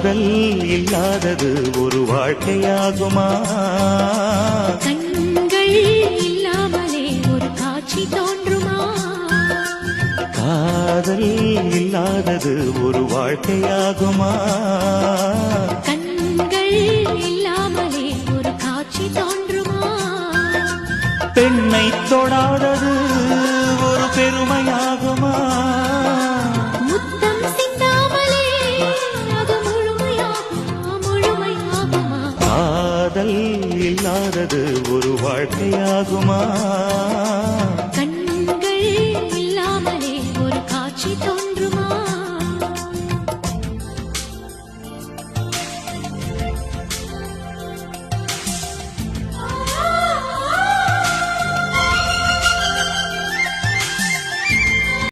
காதல் இல்லாதது ஒரு வாழ்க்கையாகுமா? கண்கள் இல்லாமலே ஒரு காட்சி தோன்றுமா? காதல் இல்லாதது ஒரு வாழ்க்கையாகுமா? கண்கள் இல்லாமலே ஒரு காட்சி தோன்றுமா? பெண்ணை தொடாதது ஒரு பெருமையாகுமா? முத்தம் சிந்தாமலே அது முழுமையாகுமா? முழுமையாகுமா? காதல் இல்லாதது ஒரு வாழ்க்கையாகுமா? கண்கள் இல்லாமலே ஒரு காட்சி